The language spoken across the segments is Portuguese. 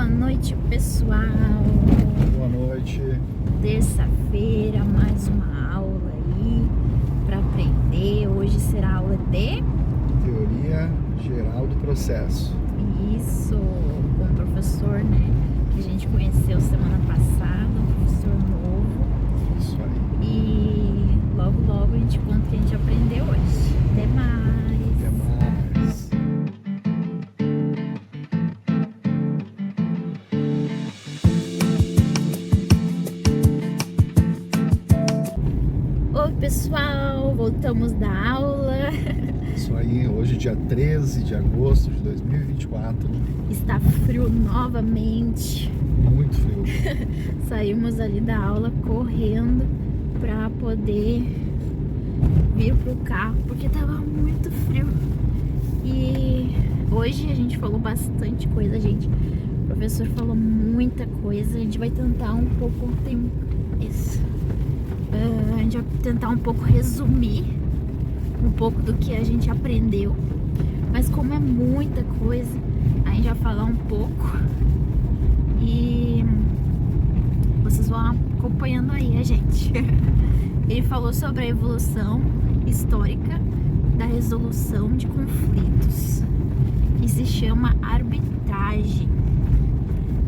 Boa noite, pessoal. Boa noite. Terça-feira, mais uma aula aí para aprender. Hoje será aula de Teoria geral do processo. isso, com o professor, né? Que a gente conheceu semana passada, um professor novo. Isso aí. E logo a gente conta o que a gente aprendeu hoje. Até mais. Até mais. Oi, pessoal, voltamos da aula. Isso aí. Hoje, dia 13 de agosto de 2024. Está frio novamente. Muito frio. Saímos ali da aula correndo para poder vir pro carro porque tava muito frio. E hoje a gente falou bastante coisa, gente. O professor falou muita coisa. A gente vai tentar um pouco a gente vai tentar um pouco resumir um pouco do que a gente aprendeu. Mas como é muita coisa, a gente vai falar um pouco e vocês vão acompanhando aí a gente. Ele falou sobre a evolução histórica da resolução de conflitos, que se chama arbitragem,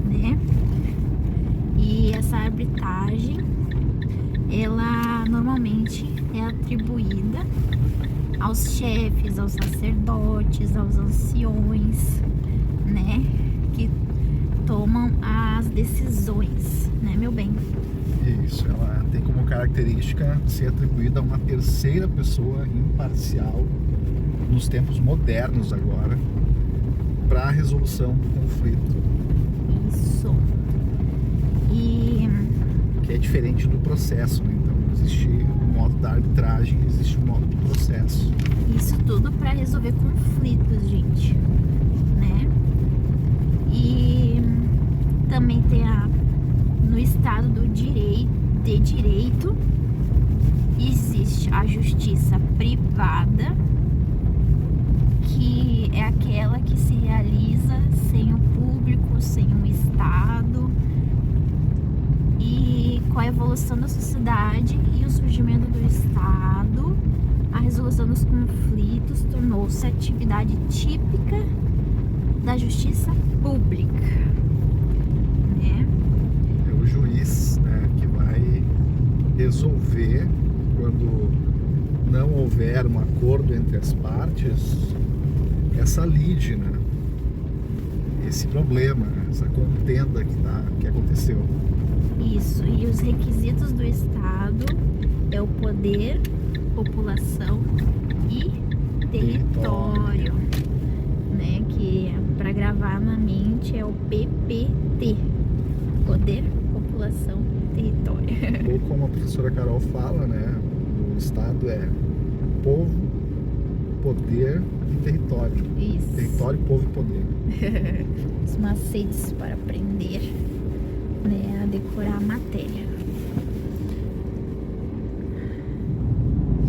né? E essa arbitragem, ela normalmente é atribuída aos chefes, aos sacerdotes, aos anciões, né? Que tomam as decisões, né, meu bem? Isso. Ela tem como característica ser atribuída a uma terceira pessoa imparcial nos tempos modernos agora para a resolução do conflito. Isso. E Que é diferente do processo, né? Então, existe o modo da arbitragem, existe o modo do processo. isso tudo para resolver conflitos, gente, né? E também tem no estado de direito existe a justiça privada, que é aquela que se realiza sem o público, sem o Estado. E com a evolução da sociedade e o surgimento do Estado, a resolução dos conflitos tornou-se atividade típica da justiça pública, né? É o juiz, né, que vai resolver quando não houver um acordo entre as partes, essa lide, né? Esse problema, essa contenda que aconteceu. Isso, e os requisitos do Estado é o poder, população e território, né? Que para gravar na mente é o PPT, poder, população e território. Ou como a professora Carol fala, né? O Estado é povo, poder e território. Isso. Território, povo e poder. Os macetes para aprender, né, a decorar a matéria.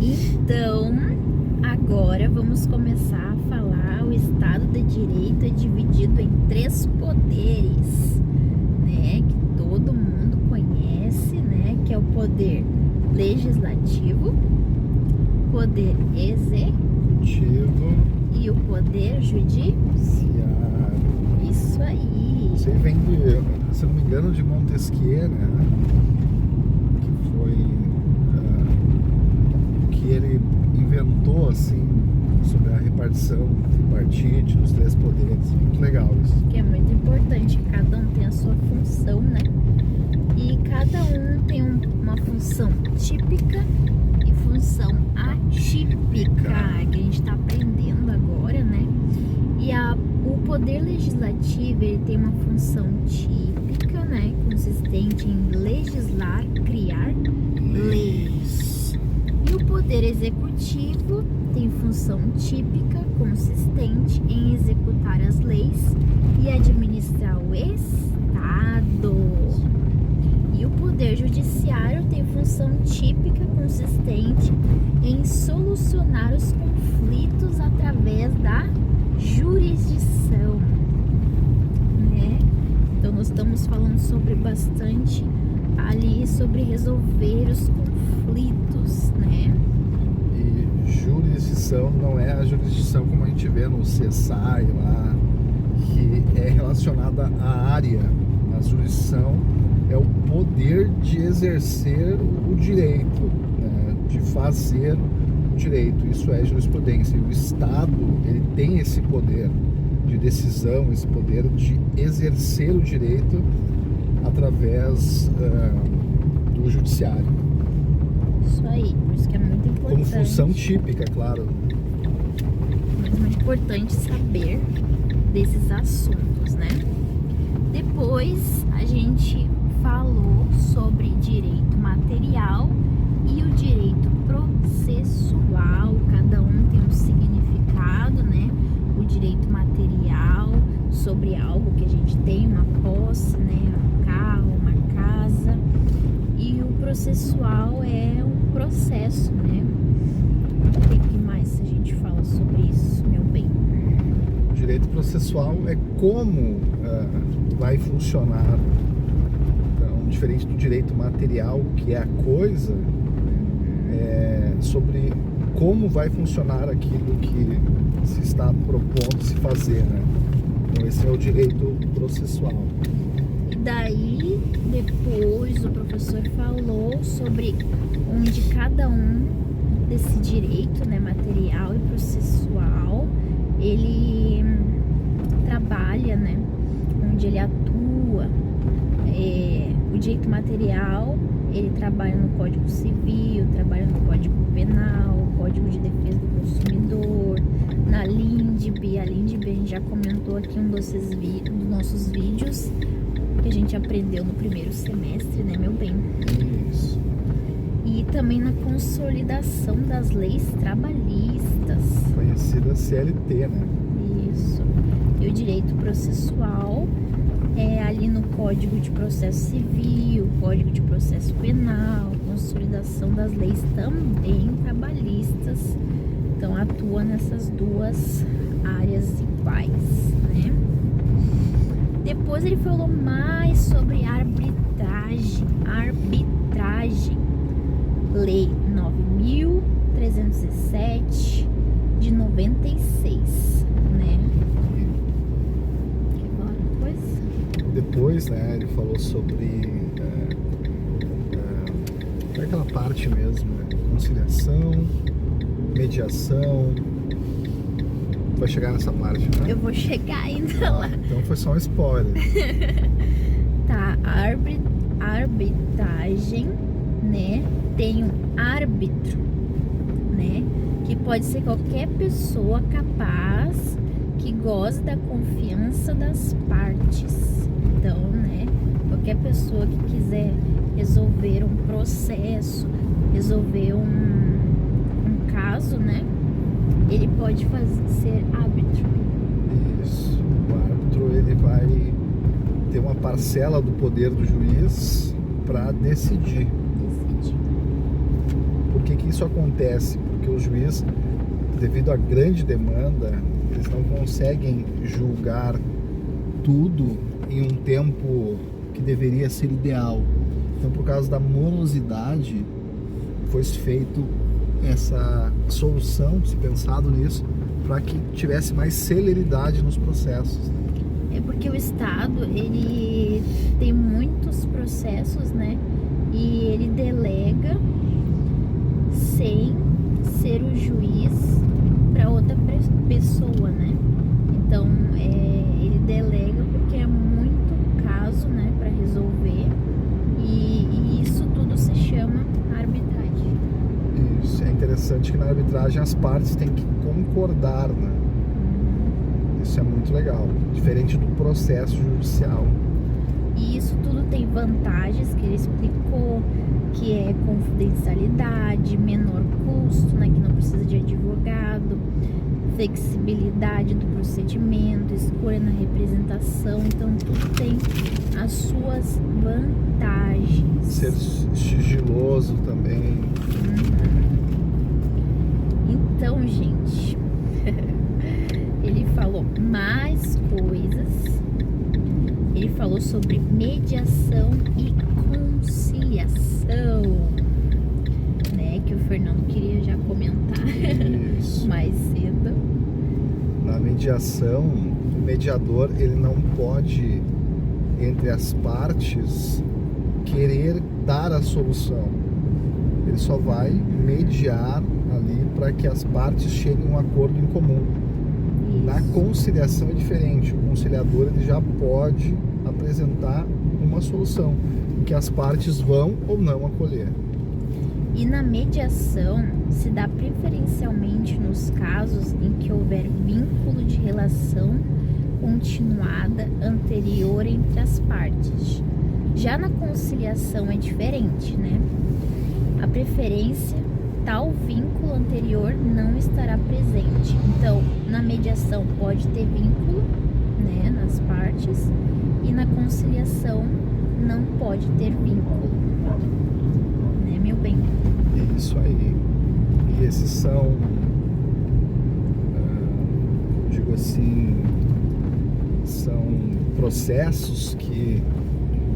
Então, agora vamos começar a falar. O Estado de Direito é dividido em 3 poderes, né, que todo mundo conhece, né, que é o poder legislativo, poder executivo e o poder judiciário. Isso aí. Isso aí vem se eu não me engano, de Montesquieu, né? Que foi o que ele inventou, assim, sobre a repartição tripartite dos 3 poderes. Muito legal isso. Que é muito importante, cada um tem a sua função, né? E cada um tem uma função típica e função atípica, que a gente está aprendendo agora, né? E o poder legislativo, ele tem uma função típica, né? Consistente em legislar, criar leis. E o poder executivo tem função típica, consistente em executar as leis e administrar o Estado. E o poder judiciário tem função típica, consistente em solucionar os conflitos através da jurisdição, né? nos falando sobre bastante ali, sobre resolver os conflitos, né? E jurisdição não é a jurisdição como a gente vê no CSI lá, que é relacionada à área. A jurisdição é o poder de exercer o direito, né? De fazer o direito. Isso é jurisprudência. E o Estado, ele tem esse poder de decisão, esse poder de exercer o direito através do judiciário. Isso aí, por isso que é muito importante. Como função típica, claro. Mas é muito importante saber desses assuntos, né? Depois a gente falou sobre direito material e o direito processual. Cada um tem um significado, né? O direito material sobre algo que a gente tem, uma posse, né? Um carro, uma casa. E o processual é um processo, né? O que mais a gente fala sobre isso, meu bem? O direito processual é como vai funcionar. Então, diferente do direito material, que é a coisa, sobre como vai funcionar aquilo que se está propondo se fazer, né? Então esse é o direito processual. E daí, depois o professor falou sobre onde cada um desse direito, né, material e processual, ele trabalha, né, onde ele atua. O direito material, ele trabalha no Código Civil, trabalha no Código Penal, Código de Defesa do Consumidor, na LINDB. A LINDB a gente já comentou aqui um dos nossos vídeos que a gente aprendeu no primeiro semestre, né, meu bem? Isso. E também na consolidação das leis trabalhistas. Conhecida CLT, né? Isso. E o direito processual é ali no Código de Processo Civil, Código de Processo Penal, consolidação das leis também trabalhistas. Então atua nessas duas áreas iguais, né? Depois ele falou mais sobre arbitragem. Lei 9.307 de 96, né? Depois, né, ele falou sobre aquela parte mesmo, né? Conciliação, mediação. Vai chegar nessa parte, né? Eu vou chegar ainda lá. Então foi só um spoiler. Tá, arbitragem, né? Tem um árbitro, né? Que pode ser qualquer pessoa capaz que goze da confiança das partes. Então, né? Qualquer pessoa que quiser resolver um processo, resolver um caso, né? Ele pode ser árbitro. Isso. O árbitro, ele vai ter uma parcela do poder do juiz para decidir. Por que isso acontece? Porque o juiz, devido à grande demanda, eles não conseguem julgar tudo em um tempo que deveria ser ideal. Então, por causa da morosidade, foi feito essa solução, se pensado nisso, para que tivesse mais celeridade nos processos. É porque o Estado, ele tem muitos processos, né? E ele delega sem ser o juiz para outra pessoa, né? Então, ele delega porque é muito caso, né, para resolver, e isso tudo se chama arbitragem. Isso, é interessante que na arbitragem as partes têm que concordar, né? Isso é muito legal, diferente do processo judicial. E isso tudo tem vantagens que ele explicou, que é confidencialidade, menor custo, né, que não precisa de advogado, flexibilidade do procedimento, escolha na representação. Então tudo tem as suas vantagens. Ser sigiloso também. Então, gente, ele falou mais coisas Ele falou sobre mediação e conciliação, né? Que o Fernando queria já comentar Isso. mais cedo. Na mediação, o mediador ele não pode, entre as partes, querer dar a solução. Ele só vai mediar ali para que as partes cheguem a um acordo em comum. Na conciliação é diferente. O conciliador ele já pode apresentar uma solução que as partes vão ou não acolher. E na mediação se dá preferencialmente nos casos em que houver vínculo de relação continuada anterior entre as partes. Já na conciliação é diferente, né? A preferência, tal vínculo anterior não estará presente. Então, na mediação pode ter vínculo, né, nas partes, e na conciliação não pode ter vínculo, né, meu bem? Isso aí. E esses são, digo assim, são processos que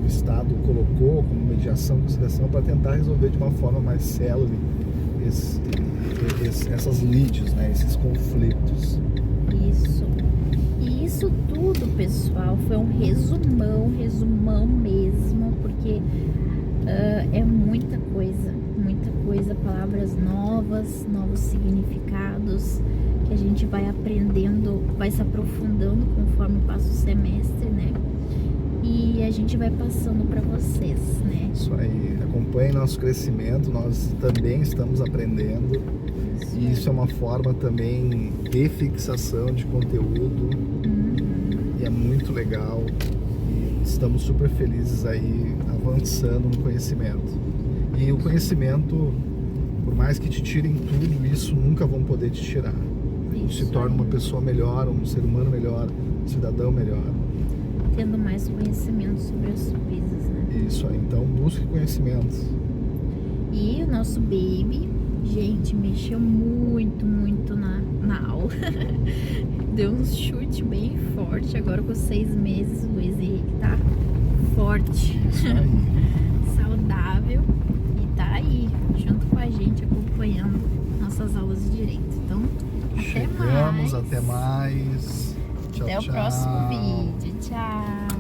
o Estado colocou como mediação e conciliação para tentar resolver de uma forma mais célere essas lides, né, esses conflitos. Isso. E isso tudo, pessoal, foi um resumão mesmo, porque é muita coisa, palavras novas, novos significados que a gente vai aprendendo, vai se aprofundando conforme passa o semestre, né? E a gente vai passando para vocês, né? Isso aí, acompanhe nosso crescimento, nós também estamos aprendendo. E isso é uma forma também de fixação de conteúdo. E é muito legal. E estamos super felizes aí avançando no conhecimento. E o conhecimento, por mais que te tirem tudo, isso nunca vão poder te tirar. Se torna uma pessoa melhor, um ser humano melhor, um cidadão melhor. Tendo mais conhecimento sobre as subpisas, né? Isso aí, então busque conhecimento. E o nosso baby, gente, mexeu muito na aula. Deu um chute bem forte. Agora com 6 meses, o Luiz Henrique tá forte. Isso aí. Saudável. E tá aí, junto com a gente, acompanhando nossas aulas de direito. Então, Chegamos, até mais. Tchau, até o tchau. próximo vídeo. Tchau.